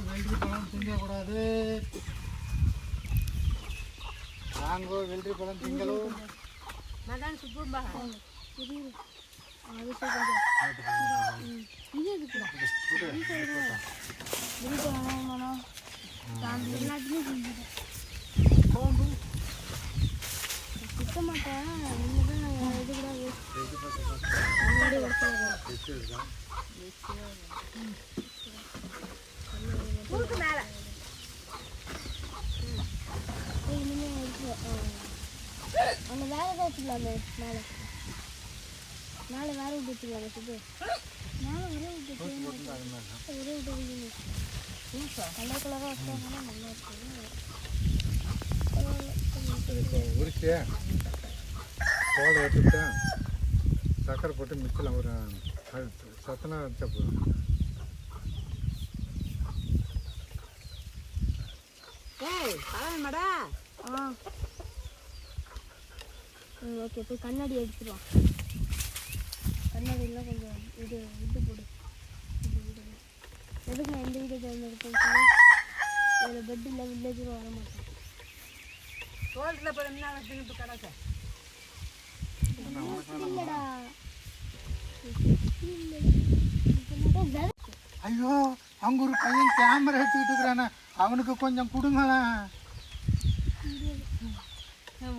வெள்ளரி பழம் திங்கக்கூடாது. வாங்கோ வெள்ளரி பழம் திங்களும். மதான் சுப்பும்பா சுத்த மாட்டேன். இது கூட மேல அந்த வேலை தான் வச்சுக்கலாமே. மேலே மேலே வேற விட்டு வச்சுக்கலாமே. சுப்பு மேலே ஒரே விட்டு ஒரே விட்டு கலர் கலராக வச்சாங்கன்னா நல்லா இருக்கும். உரிச்சு தோலை எடுத்துட்டேன், சக்கரை போட்டு மிக்சியில் ஒரு சத்தனா வச்சா போதும். ஓகே, போய் கண்ணாடி எடுத்துருவான். கண்ணாடிலாம் கொஞ்சம் இது இது போடு. எதுக்கு நான் இந்த வீடியோ தேர்ந்தெடுப்பேன்? வேறு பெட் இல்லை, வில்லேஜும் வர மாட்டேன். இல்லடா ஐயோ, அவங்க ஒரு பையன் கேமரா எடுத்துக்கிட்டு இருக்கிறானே, அவனுக்கு கொஞ்சம் கொடுங்களேன்.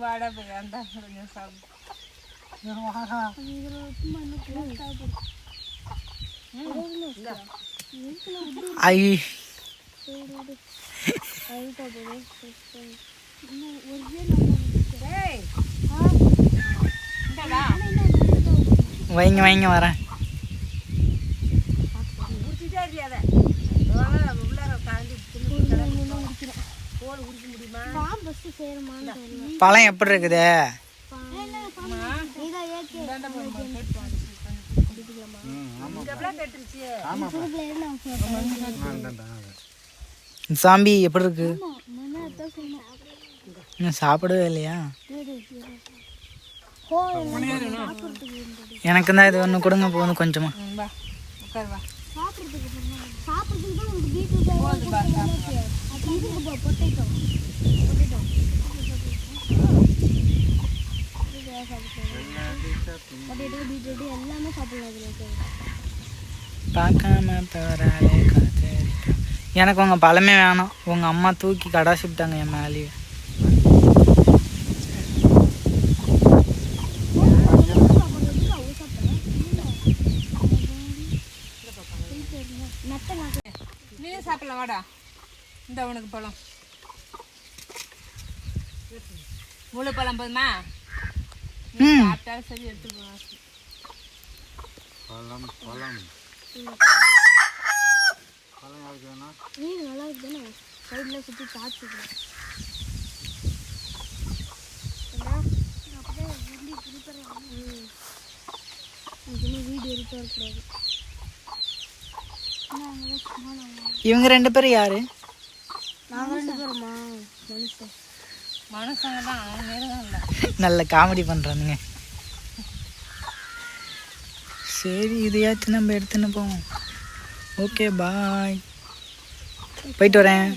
வாடா போய் அந்த கொஞ்சம் சாப்பிடு. வைங்க வைங்க வரேன். பழம் எப்படி இருக்குது? சாம்பி எப்படி இருக்கு? இன்னும் சாப்பிடவே இல்லையா? எனக்கு தான் இது ஒன்று கொடுங்க போதும் கொஞ்சமா. பார்க்காம போறாளே காத்தடிக்க. எனக்கு உங்கள் பழமே வேணாம். உங்கள் அம்மா தூக்கி கடாசி விட்டாங்க என் மேலேயே. நீ சாப்பிடலாம் வாடா. இந்த உனக்கு பழம், முழு பழம் போதுமா? சாப்பிட்டாலும் சரி, எடுத்து போகலாம். பழம் பழம் பழம் யாருக்கு வேணா? நல்லா இருக்குதானே? சைடில் சுற்றி காய்ச்சிக்கலாம். வீடியோ எடுத்து வரக்கூடாது. இவங்க ரெண்டு பேரும் யாரு? நாங்கள் ரெண்டு பேருமா? மனுஷன் மனுஷங்க தான், நேரம் இல்லை. நல்ல காமெடி பண்ணுறானுங்க. சரி, இதையாச்சும் நம்ம எடுத்துன்னு போவோம். ஓகே, பாய். போயிட்டு வரேன்.